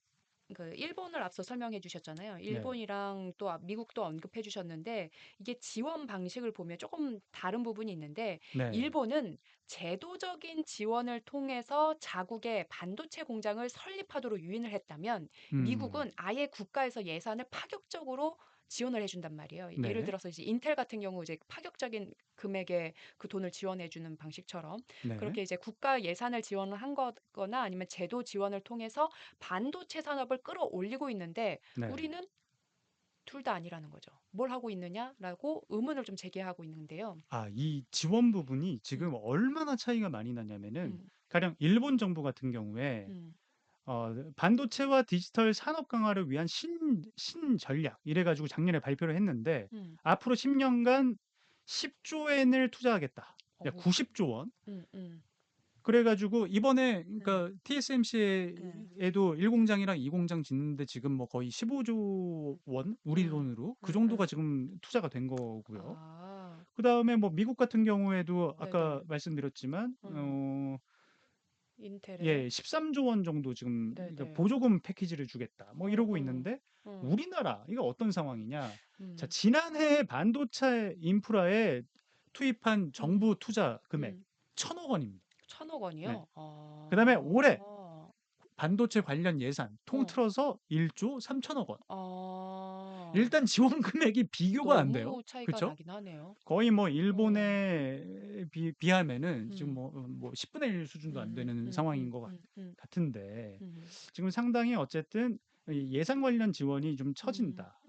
Speaker 2: 그 일본을 앞서 설명해 주셨잖아요.
Speaker 1: 네,
Speaker 2: 일본이랑 또 미국도 언급해 주셨는데 이게 지원 방식을 보면 조금 다른 부분이 있는데
Speaker 1: 네,
Speaker 2: 일본은 제도적인 지원을 통해서 자국의 반도체 공장을 설립하도록 유인을 했다면
Speaker 1: 음,
Speaker 2: 미국은 아예 국가에서 예산을 파격적으로 지원을 해준단 말이에요. 예를
Speaker 1: 네,
Speaker 2: 들어서 이제 인텔 같은 경우 이제 파격적인 금액의 그 돈을 지원해 주는 방식처럼
Speaker 1: 네,
Speaker 2: 그렇게 이제 국가 예산을 지원을 한 거거나 아니면 제도 지원을 통해서 반도체 산업을 끌어올리고 있는데
Speaker 1: 네.
Speaker 2: 우리는 둘 다 아니라는 거죠. 뭘 하고 있느냐라고 의문을 좀 제기하고 있는데요.
Speaker 1: 이 지원 부분이
Speaker 2: 음,
Speaker 1: 지금 얼마나 차이가 많이 나냐면은
Speaker 2: 음,
Speaker 1: 가령 일본 정부 같은 경우에
Speaker 2: 음,
Speaker 1: 반도체와 디지털 산업 강화를 위한 신전략 이래가지고 작년에 발표를 했는데
Speaker 2: 음.
Speaker 1: 앞으로 10년간 10조 엔을 투자하겠다. 야,
Speaker 2: 어우,
Speaker 1: 90조 원.
Speaker 2: 음, 음,
Speaker 1: 그래가지고 이번에
Speaker 2: 음,
Speaker 1: 그러니까
Speaker 2: 음,
Speaker 1: TSMC에도 1공장이랑 2공장 짓는데 지금 뭐 거의 15조 원 우리
Speaker 2: 음,
Speaker 1: 돈으로 그 정도가
Speaker 2: 음.
Speaker 1: 지금 투자가 된 거고요.
Speaker 2: 아,
Speaker 1: 그다음에 뭐 미국 같은 경우에도 아까
Speaker 2: 네네.
Speaker 1: 말씀드렸지만
Speaker 2: 음, 인텔에,
Speaker 1: 13조 원 정도 지금 그러니까
Speaker 2: 네네.
Speaker 1: 보조금 패키지를 주겠다. 뭐
Speaker 2: 음,
Speaker 1: 이러고
Speaker 2: 음,
Speaker 1: 있는데
Speaker 2: 음,
Speaker 1: 우리나라 이거 어떤 상황이냐? 자,
Speaker 2: 음,
Speaker 1: 지난해 반도체 인프라에 투입한
Speaker 2: 음,
Speaker 1: 정부 투자 금액
Speaker 2: 음.
Speaker 1: 1,000억 원입니다.
Speaker 2: 천억
Speaker 1: 네.
Speaker 2: 원이요?
Speaker 1: 그다음에 올해
Speaker 2: 아,
Speaker 1: 반도체 관련 예산
Speaker 2: 어,
Speaker 1: 통틀어서 1조 3천억 원.
Speaker 2: 아,
Speaker 1: 일단 지원 금액이 비교가 안 돼요.
Speaker 2: 너무 차이가
Speaker 1: 그렇죠?
Speaker 2: 나긴 하네요.
Speaker 1: 거의 뭐
Speaker 2: 어,
Speaker 1: 일본에 비하면은 지금
Speaker 2: 음,
Speaker 1: 뭐 10분의 1 수준도 안 되는
Speaker 2: 음,
Speaker 1: 상황인
Speaker 2: 음,
Speaker 1: 것
Speaker 2: 음, 음,
Speaker 1: 같은데
Speaker 2: 음,
Speaker 1: 지금 상당히 어쨌든 이 예산 관련 지원이 좀 처진다.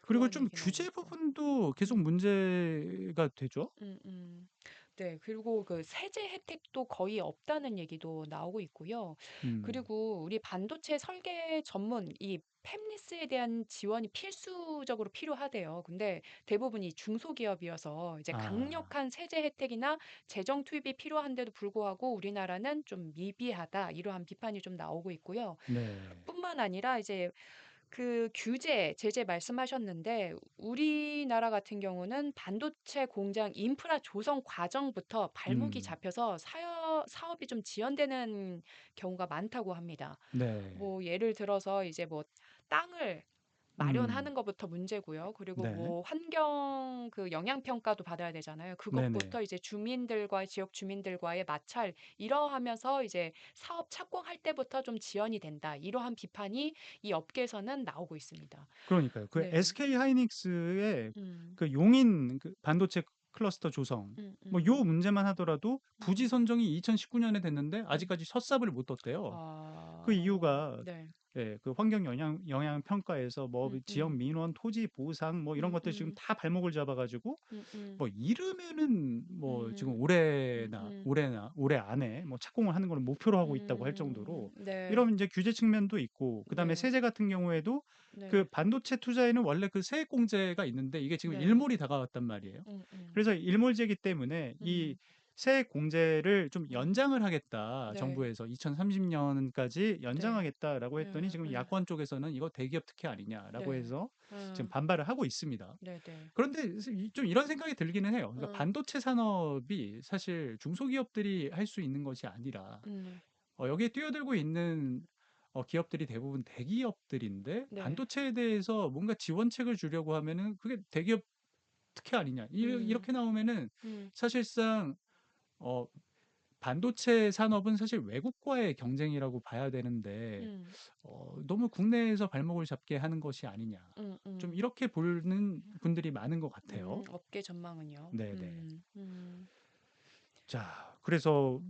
Speaker 1: 그리고
Speaker 2: 그런
Speaker 1: 좀
Speaker 2: 얘기 나오고
Speaker 1: 규제
Speaker 2: 있고.
Speaker 1: 부분도 계속
Speaker 2: 음,
Speaker 1: 문제가 되죠.
Speaker 2: 음, 음. 네, 그리고 그 세제 혜택도 거의 없다는 얘기도 나오고 있고요.
Speaker 1: 음,
Speaker 2: 그리고 우리 반도체 설계 전문 이 팹리스에 대한 지원이 필수적으로 필요하대요. 근데 대부분이 중소기업이어서 이제
Speaker 1: 아,
Speaker 2: 강력한 세제 혜택이나 재정 투입이 필요한데도 불구하고 우리나라는 좀 미비하다. 이러한 비판이 좀 나오고 있고요.
Speaker 1: 네,
Speaker 2: 뿐만 아니라 이제 그 규제, 제재 말씀하셨는데 우리나라 같은 경우는 반도체 공장 인프라 조성 과정부터 발목이
Speaker 1: 음,
Speaker 2: 잡혀서 사업이 좀 지연되는 경우가 많다고 합니다.
Speaker 1: 네,
Speaker 2: 뭐 예를 들어서 이제 뭐 땅을
Speaker 1: 음,
Speaker 2: 마련하는 것부터 문제고요. 그리고
Speaker 1: 네,
Speaker 2: 뭐 환경 그 영향 평가도 받아야 되잖아요.
Speaker 1: 네네.
Speaker 2: 그것부터 이제 주민들과 지역 주민들과의 마찰 이러하면서 이제 사업 착공할 때부터 좀 지연이 된다. 이러한 비판이 이 업계에서는 나오고 있습니다.
Speaker 1: 그러니까요. 그
Speaker 2: 네.
Speaker 1: SK 하이닉스의
Speaker 2: 음.
Speaker 1: 그 용인 그 반도체 클러스터 조성
Speaker 2: 음.
Speaker 1: 뭐 요
Speaker 2: 음.
Speaker 1: 문제만 하더라도 부지
Speaker 2: 음.
Speaker 1: 선정이 2019년에 됐는데
Speaker 2: 음.
Speaker 1: 아직까지 첫삽을 못 떴대요. 그
Speaker 2: 아.
Speaker 1: 이유가
Speaker 2: 네.
Speaker 1: 예, 그 환경 영향 평가에서 뭐 지역
Speaker 2: 음.
Speaker 1: 민원, 토지 보상 뭐 이런 것들 지금
Speaker 2: 음.
Speaker 1: 다 발목을 잡아가지고
Speaker 2: 음.
Speaker 1: 뭐 이르면은 뭐 지금
Speaker 2: 음. 음.
Speaker 1: 올해 안에 뭐 착공을 하는 걸 목표로 하고 있다고 할 정도로
Speaker 2: 네.
Speaker 1: 이런 이제 규제 측면도 있고 그다음에
Speaker 2: 네.
Speaker 1: 세제 같은 경우에도 그
Speaker 2: 네.
Speaker 1: 반도체 투자에는 원래 그 세액 공제가 있는데 이게 지금
Speaker 2: 네.
Speaker 1: 일몰이 다가왔단 말이에요.
Speaker 2: 음.
Speaker 1: 그래서 일몰제이기 때문에 이
Speaker 2: 음.
Speaker 1: 세액 공제를 좀
Speaker 2: 음.
Speaker 1: 연장을 하겠다.
Speaker 2: 네.
Speaker 1: 정부에서 2030년까지
Speaker 2: 네.
Speaker 1: 연장하겠다라고 했더니
Speaker 2: 예.
Speaker 1: 지금
Speaker 2: 예.
Speaker 1: 야권 쪽에서는 이거 대기업 특혜 아니냐라고
Speaker 2: 네.
Speaker 1: 해서 지금
Speaker 2: 음.
Speaker 1: 반발을 하고 있습니다.
Speaker 2: 네네.
Speaker 1: 그런데 좀 이런 생각이 들기는 해요. 그러니까
Speaker 2: 음.
Speaker 1: 반도체 산업이 사실 중소기업들이 할 수 있는 것이 아니라
Speaker 2: 음.
Speaker 1: 여기에 뛰어들고 있는 기업들이 대부분 대기업들인데
Speaker 2: 네.
Speaker 1: 반도체에 대해서 뭔가 지원책을 주려고 하면은 그게 대기업 특혜 아니냐.
Speaker 2: 음.
Speaker 1: 이렇게 나오면은
Speaker 2: 음.
Speaker 1: 사실상 어, 반도체 산업은 사실 외국과의 경쟁이라고 봐야 되는데
Speaker 2: 음.
Speaker 1: 너무 국내에서 발목을 잡게 하는 것이 아니냐. 좀
Speaker 2: 음.
Speaker 1: 이렇게 보는 분들이 많은 것 같아요.
Speaker 2: 업계 전망은요.
Speaker 1: 네네.
Speaker 2: 음.
Speaker 1: 자, 그래서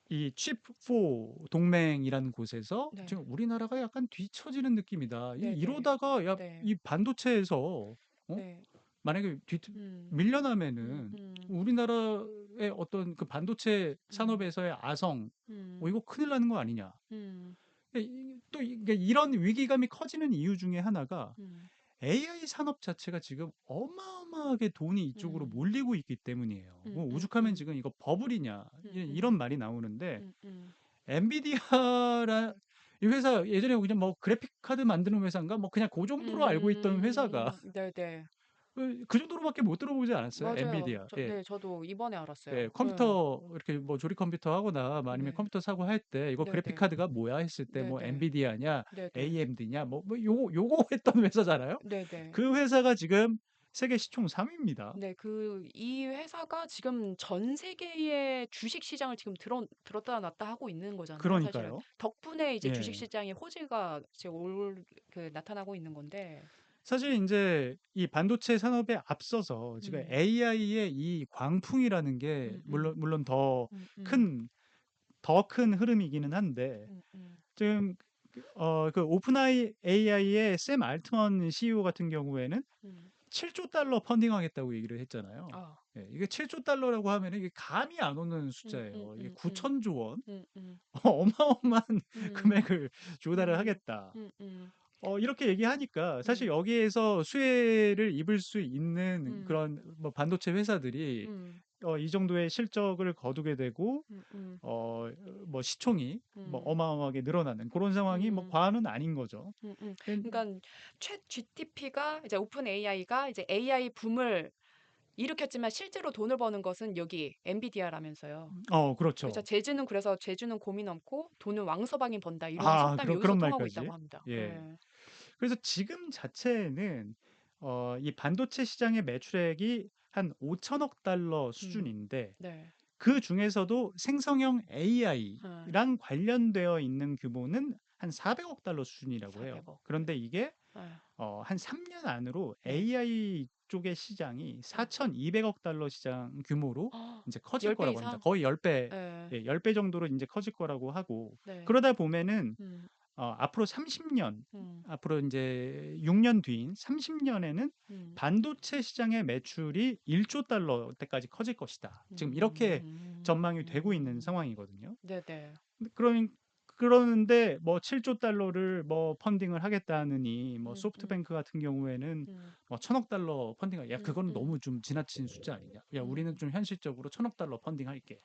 Speaker 1: 이 칩4 동맹이라는 곳에서
Speaker 2: 네.
Speaker 1: 지금 우리나라가 약간 뒤처지는 느낌이다.
Speaker 2: 네네.
Speaker 1: 이러다가 야,
Speaker 2: 네.
Speaker 1: 이 반도체에서 어?
Speaker 2: 네.
Speaker 1: 만약에
Speaker 2: 음.
Speaker 1: 밀려나면은
Speaker 2: 음.
Speaker 1: 우리나라의 어떤 그 반도체
Speaker 2: 음.
Speaker 1: 산업에서의 아성,
Speaker 2: 음.
Speaker 1: 이거 큰일 나는 거 아니냐.
Speaker 2: 음.
Speaker 1: 또 이런 위기감이 커지는 이유 중에 하나가
Speaker 2: 음.
Speaker 1: AI 산업 자체가 지금 어마어마하게 돈이 이쪽으로
Speaker 2: 음.
Speaker 1: 몰리고 있기 때문이에요.
Speaker 2: 음.
Speaker 1: 뭐
Speaker 2: 음.
Speaker 1: 오죽하면
Speaker 2: 음.
Speaker 1: 지금 이거 버블이냐
Speaker 2: 음.
Speaker 1: 이런 말이 나오는데
Speaker 2: 음.
Speaker 1: 엔비디아라 이 회사 예전에 그냥 뭐 그래픽 카드 만드는 회사인가 뭐 그냥 그 정도로 알고 있던 회사가
Speaker 2: 네네.
Speaker 1: 그 정도로밖에 못 들어보지 않았어요.
Speaker 2: 맞아요.
Speaker 1: 엔비디아. 예.
Speaker 2: 네, 저도 이번에
Speaker 1: 예,
Speaker 2: 알았어요. 예.
Speaker 1: 컴퓨터 이렇게 뭐 조립 컴퓨터 하거나 뭐 아니면
Speaker 2: 네.
Speaker 1: 컴퓨터 사고 할 때 이거 그래픽
Speaker 2: 네네.
Speaker 1: 카드가 뭐야 했을 때 뭐
Speaker 2: 네네.
Speaker 1: 엔비디아냐
Speaker 2: 네네.
Speaker 1: AMD냐 뭐 요거 했던 회사잖아요.
Speaker 2: 네네.
Speaker 1: 그 회사가 지금 세계 시총 3위입니다.
Speaker 2: 네, 이 회사가 지금 전 세계의 주식 시장을 지금 들었다 놨다 하고 있는 거잖아요, 사실은.
Speaker 1: 그러니까요.
Speaker 2: 덕분에 이제 주식
Speaker 1: 예.
Speaker 2: 시장의 호재가 지금 나타나고 있는 건데.
Speaker 1: 사실 이제 이 반도체 산업에 앞서서 지금
Speaker 2: 음.
Speaker 1: AI의 이 광풍이라는 게
Speaker 2: 음.
Speaker 1: 물론 더
Speaker 2: 음. 음.
Speaker 1: 큰 더 큰 흐름이기는 한데
Speaker 2: 음.
Speaker 1: 지금 그 오픈 AI의 샘 알트먼 CEO 같은 경우에는
Speaker 2: 음.
Speaker 1: 7조 달러 펀딩하겠다고 얘기를 했잖아요.
Speaker 2: 아.
Speaker 1: 예, 이게 7조 달러라고 하면 이게 감이 안 오는
Speaker 2: 음. 음.
Speaker 1: 숫자예요. 이게
Speaker 2: 음.
Speaker 1: 9천조 원?
Speaker 2: 음.
Speaker 1: 어마어마한
Speaker 2: 음.
Speaker 1: 금액을 조달을
Speaker 2: 음.
Speaker 1: 하겠다.
Speaker 2: 음. 음.
Speaker 1: 이렇게 얘기하니까 사실
Speaker 2: 음.
Speaker 1: 여기에서 수혜를 입을 수 있는
Speaker 2: 음.
Speaker 1: 그런 뭐 반도체 회사들이
Speaker 2: 음.
Speaker 1: 이 정도의 실적을 거두게 되고
Speaker 2: 음. 음.
Speaker 1: 뭐 시총이 뭐
Speaker 2: 음.
Speaker 1: 어마어마하게 늘어나는 그런 상황이 뭐
Speaker 2: 음.
Speaker 1: 과언은 아닌 거죠.
Speaker 2: 그러니까 챗 GTP가 이제 오픈 AI가 이제 AI 붐을 일으켰지만 실제로 돈을 버는 것은 여기 엔비디아라면서요. 그래서
Speaker 1: 그렇죠.
Speaker 2: 제주는 고민 없고 돈은 왕서방이 번다. 이런 속담이 여기서
Speaker 1: 그런
Speaker 2: 통하고 있다고
Speaker 1: 말까지.
Speaker 2: 합니다.
Speaker 1: 예.
Speaker 2: 예.
Speaker 1: 그래서 지금 자체는 이 반도체 시장의 매출액이 한 5천억 달러
Speaker 2: 음.
Speaker 1: 수준인데
Speaker 2: 네.
Speaker 1: 그 중에서도 생성형
Speaker 2: 예.
Speaker 1: AI랑 관련되어 있는 규모는 한 400억 달러 수준이라고 해요.
Speaker 2: 400억.
Speaker 1: 그런데 이게
Speaker 2: 예.
Speaker 1: 한 3년 안으로
Speaker 2: 네.
Speaker 1: AI 쪽의 시장이
Speaker 2: 예.
Speaker 1: 4,200억 달러 시장 규모로 이제 커질
Speaker 2: 10배
Speaker 1: 거라고 합니다.
Speaker 2: 이상?
Speaker 1: 거의 10배,
Speaker 2: 예.
Speaker 1: 예, 10배 정도로 이제 커질 거라고 하고
Speaker 2: 네.
Speaker 1: 그러다 보면은
Speaker 2: 음.
Speaker 1: 앞으로 30년,
Speaker 2: 음.
Speaker 1: 앞으로 이제 6년 뒤인 30년에는
Speaker 2: 음.
Speaker 1: 반도체 시장의 매출이 1조 달러 때까지 커질 것이다. 지금 이렇게 전망이 되고 있는 상황이거든요.
Speaker 2: 네네.
Speaker 1: 근데 그러는데 뭐 7조 달러를 뭐 펀딩을 하겠다느니 뭐 소프트뱅크 같은 경우에는
Speaker 2: 음.
Speaker 1: 뭐 1,000억 달러 펀딩, 야, 그거는
Speaker 2: 음.
Speaker 1: 너무 좀 지나친 숫자 아니냐. 야, 우리는
Speaker 2: 음.
Speaker 1: 좀 현실적으로 1,000억 달러 펀딩할게.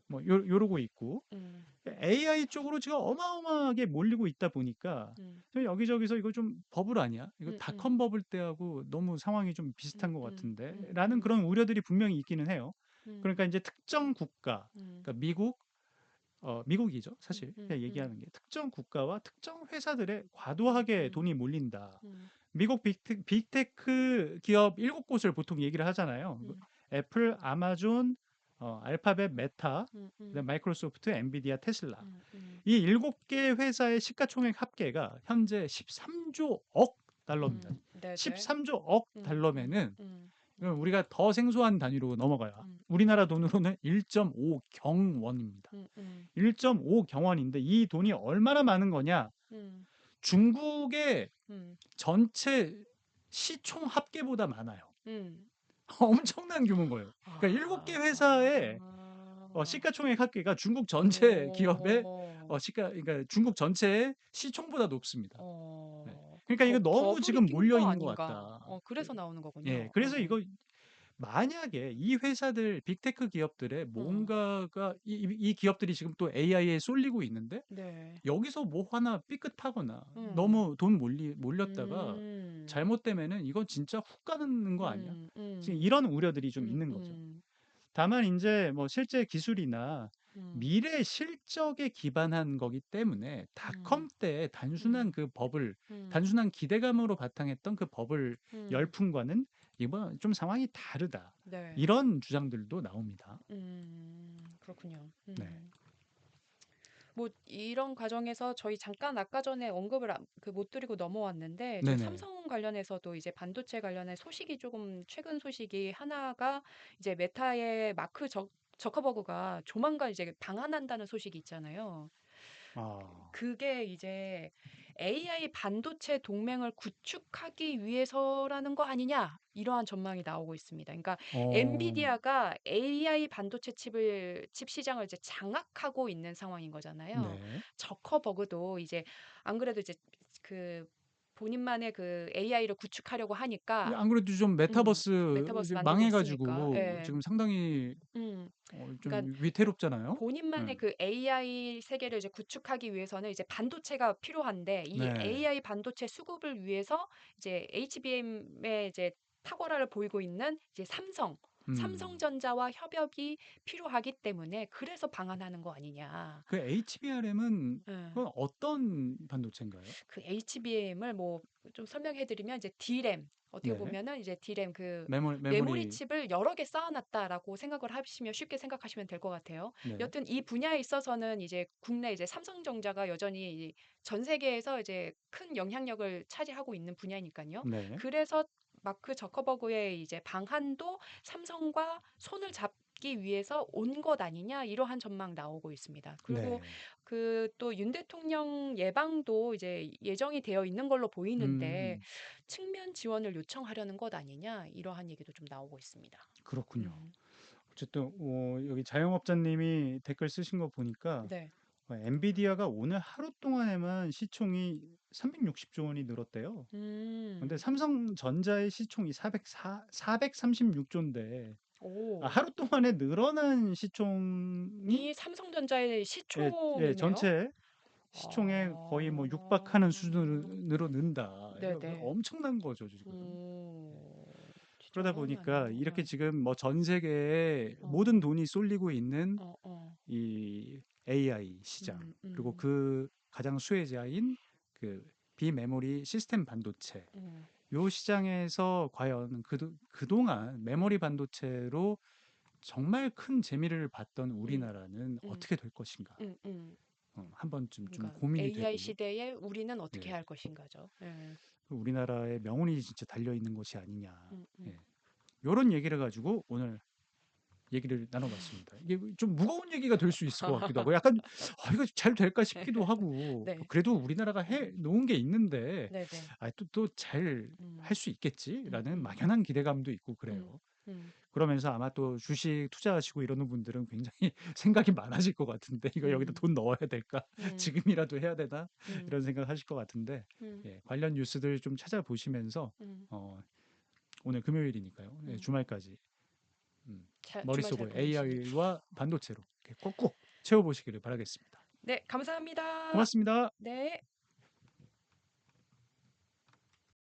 Speaker 1: 뭐 요러고 있고
Speaker 2: 음.
Speaker 1: AI 쪽으로 지금 어마어마하게 몰리고 있다 보니까
Speaker 2: 음.
Speaker 1: 좀 여기저기서 이거 좀 버블 아니야? 이거
Speaker 2: 음.
Speaker 1: 닷컴 버블 때하고 너무 상황이 좀 비슷한 것
Speaker 2: 음.
Speaker 1: 같은데 라는 그런 우려들이 분명히 있기는 해요.
Speaker 2: 음.
Speaker 1: 그러니까 이제 특정 국가,
Speaker 2: 음.
Speaker 1: 그러니까 미국이죠. 사실 그냥
Speaker 2: 음.
Speaker 1: 얘기하는 게 특정 국가와 특정 회사들에 과도하게
Speaker 2: 음.
Speaker 1: 돈이 몰린다.
Speaker 2: 음.
Speaker 1: 미국 빅테크 기업 7곳을 보통 얘기를 하잖아요.
Speaker 2: 음.
Speaker 1: 애플, 아마존, 알파벳, 메타,
Speaker 2: 음.
Speaker 1: 그다음에 마이크로소프트, 엔비디아, 테슬라.
Speaker 2: 음.
Speaker 1: 이 7개 회사의 시가총액 합계가 현재 13조 억 달러입니다.
Speaker 2: 네네.
Speaker 1: 13조 억
Speaker 2: 음.
Speaker 1: 달러면은
Speaker 2: 음.
Speaker 1: 이건 우리가 더 생소한 단위로 넘어가요. 우리나라 돈으로는 1.5 경원입니다.
Speaker 2: 음.
Speaker 1: 1.5 경원인데 이 돈이 얼마나 많은 거냐?
Speaker 2: 음.
Speaker 1: 중국의
Speaker 2: 음.
Speaker 1: 전체 시총 합계보다 많아요.
Speaker 2: 음.
Speaker 1: 엄청난 규모인 거예요. 그러니까 7개
Speaker 2: 아.
Speaker 1: 회사의 시가총액 합계가 중국 전체 기업의
Speaker 2: 어.
Speaker 1: 그러니까 중국 전체의 시총보다 높습니다. 네.
Speaker 2: 그
Speaker 1: 그러니까 이거 너무
Speaker 2: 버블이
Speaker 1: 지금
Speaker 2: 낀
Speaker 1: 몰려
Speaker 2: 거
Speaker 1: 있는 것
Speaker 2: 아닌가.
Speaker 1: 같다.
Speaker 2: 그래서 나오는
Speaker 1: 예,
Speaker 2: 거군요.
Speaker 1: 그래서 이거 만약에 이 회사들 빅테크 기업들의
Speaker 2: 어.
Speaker 1: 뭔가가 이 기업들이 지금 또 AI에 쏠리고 있는데
Speaker 2: 네.
Speaker 1: 여기서 뭐 하나 삐끗하거나
Speaker 2: 음.
Speaker 1: 너무 돈 몰렸다가
Speaker 2: 음.
Speaker 1: 잘못되면은 이건 진짜 훅 가는 거 아니야? 지금
Speaker 2: 음.
Speaker 1: 이런 우려들이 좀 있는 거죠.
Speaker 2: 음.
Speaker 1: 다만 인제 뭐 실제 기술이나
Speaker 2: 음.
Speaker 1: 미래 실적에 기반한 거기 때문에
Speaker 2: 음.
Speaker 1: 닷컴 때 단순한
Speaker 2: 음.
Speaker 1: 그 버블,
Speaker 2: 음.
Speaker 1: 단순한 기대감으로 바탕했던 그 버블
Speaker 2: 음.
Speaker 1: 열풍과는 이번 좀 상황이 다르다.
Speaker 2: 네.
Speaker 1: 이런 주장들도 나옵니다.
Speaker 2: 그렇군요.
Speaker 1: 네.
Speaker 2: 뭐 이런 과정에서 저희 잠깐 아까 전에 언급을 못 드리고 넘어왔는데 저
Speaker 1: 네네.
Speaker 2: 삼성 관련해서도 이제 반도체 관련해 소식이 조금 최근 소식이 하나가 이제 메타의 마크 저커버그가 조만간 이제 방한한다는 소식이 있잖아요.
Speaker 1: 아.
Speaker 2: 그게 이제 AI 반도체 동맹을 구축하기 위해서라는 거 아니냐? 이러한 전망이 나오고 있습니다. 그러니까
Speaker 1: 어.
Speaker 2: 엔비디아가 AI 반도체 칩 시장을 이제 장악하고 있는 상황인 거잖아요.
Speaker 1: 네.
Speaker 2: 저커버그도 이제 안 그래도 이제 그 본인만의 그 AI를 구축하려고
Speaker 1: 이
Speaker 2: 하니까
Speaker 1: 안 그래도 좀 메타버스
Speaker 2: 메타버스
Speaker 1: 이제
Speaker 2: 만들고
Speaker 1: 망해
Speaker 2: 있으니까.
Speaker 1: 가지고
Speaker 2: 예.
Speaker 1: 지금 상당히
Speaker 2: 음. 그러니까
Speaker 1: 좀 위태롭잖아요.
Speaker 2: 본인만의
Speaker 1: 음.
Speaker 2: 그 AI 세계를 이제 구축하기 위해서는 이제 반도체가 필요한데 이
Speaker 1: 네.
Speaker 2: AI 반도체 수급을 위해서 이제 HBM의 이제 탁월화를 보이고 있는 이제
Speaker 1: 음.
Speaker 2: 삼성전자와 협업이 필요하기 때문에 그래서 방한하는 거 아니냐.
Speaker 1: 그 HBRM은
Speaker 2: 예.
Speaker 1: 그건 어떤 반도체인가요?
Speaker 2: 그 HBM을 뭐 좀 설명해 드리면 이제 D램 어떻게
Speaker 1: 네.
Speaker 2: 보면은 이제 D램 그 메모리
Speaker 1: 메모리.
Speaker 2: 칩을 여러 개 쌓아 놨다라고 생각을 하시면 쉽게 생각하시면 될 것 같아요.
Speaker 1: 네.
Speaker 2: 여튼 이 분야에 있어서는 이제 국내 이제 삼성전자가 여전히 전 세계에서 이제 큰 영향력을 차지하고 있는 분야니까요.
Speaker 1: 네.
Speaker 2: 그래서 마크 저커버그의 이제 방한도 삼성과 손을 잡기 위해서 온 것 아니냐 이러한 전망 나오고 있습니다. 그리고
Speaker 1: 네.
Speaker 2: 그 또 윤 대통령 예방도 이제 예정이 되어 있는 걸로 보이는데
Speaker 1: 음.
Speaker 2: 측면 지원을 요청하려는 것 아니냐 이러한 얘기도 좀 나오고 있습니다.
Speaker 1: 그렇군요.
Speaker 2: 음.
Speaker 1: 어쨌든 여기 자영업자님이 댓글 쓰신 거 보니까
Speaker 2: 네.
Speaker 1: 엔비디아가 오늘 하루 동안에만 시총이 360조 원이 늘었대요. 근데
Speaker 2: 음.
Speaker 1: 삼성전자의 시총이 436조인데
Speaker 2: 오.
Speaker 1: 하루 동안에 늘어난 시총이
Speaker 2: 이 삼성전자의
Speaker 1: 예,
Speaker 2: 시총이네요.
Speaker 1: 전체 시총에 거의 뭐 육박하는 수준으로 는다. 이거
Speaker 2: 네네.
Speaker 1: 엄청난 거죠, 지금.
Speaker 2: 진짜
Speaker 1: 그러다 보니까
Speaker 2: 어마어마하네요.
Speaker 1: 이렇게 지금 뭐 전 세계에
Speaker 2: 어.
Speaker 1: 모든 돈이 쏠리고 있는
Speaker 2: 어. 어.
Speaker 1: 이 AI 시장,
Speaker 2: 음.
Speaker 1: 그리고
Speaker 2: 음.
Speaker 1: 그 가장 수혜자인 그 비메모리 시스템 반도체,
Speaker 2: 음.
Speaker 1: 요 시장에서 과연 그동안 메모리 반도체로 정말 큰 재미를 봤던
Speaker 2: 음.
Speaker 1: 우리나라는
Speaker 2: 음.
Speaker 1: 어떻게 될 것인가?
Speaker 2: 음.
Speaker 1: 한 번쯤 좀
Speaker 2: 그러니까
Speaker 1: 고민이
Speaker 2: AI
Speaker 1: 되고,
Speaker 2: 시대에 우리는 어떻게
Speaker 1: 예,
Speaker 2: 할 것인가죠. 예.
Speaker 1: 우리나라의 명운이 진짜 달려 있는 것이 아니냐.
Speaker 2: 음. 음.
Speaker 1: 예. 요런 얘기를 가지고 오늘 얘기를 나눠봤습니다. 이게 좀 무거운 얘기가 될 수 있을 것 같기도 하고, 약간 이거 잘 될까 싶기도 하고,
Speaker 2: 네.
Speaker 1: 그래도 우리나라가 해 놓은 게 있는데,
Speaker 2: 네네.
Speaker 1: 또 잘
Speaker 2: 음.
Speaker 1: 할 수 있겠지라는
Speaker 2: 음.
Speaker 1: 막연한 기대감도 있고
Speaker 2: 음.
Speaker 1: 그래요.
Speaker 2: 음.
Speaker 1: 그러면서 아마 또 주식 투자하시고 이러는 분들은 굉장히 생각이 많아질 것 같은데, 이거 여기다
Speaker 2: 음.
Speaker 1: 돈 넣어야 될까?
Speaker 2: 음.
Speaker 1: 지금이라도 해야 되나?
Speaker 2: 음.
Speaker 1: 이런 생각 하실 것 같은데,
Speaker 2: 음.
Speaker 1: 예, 관련 뉴스들 좀 찾아보시면서,
Speaker 2: 음.
Speaker 1: 오늘 금요일이니까요. 예,
Speaker 2: 음.
Speaker 1: 주말까지
Speaker 2: 주말 잘
Speaker 1: 머릿속을
Speaker 2: 보내시기.
Speaker 1: AI와 반도체로 이렇게 꾹꾹 채워보시기를 바라겠습니다.
Speaker 2: 네, 감사합니다.
Speaker 1: 고맙습니다.
Speaker 2: 네.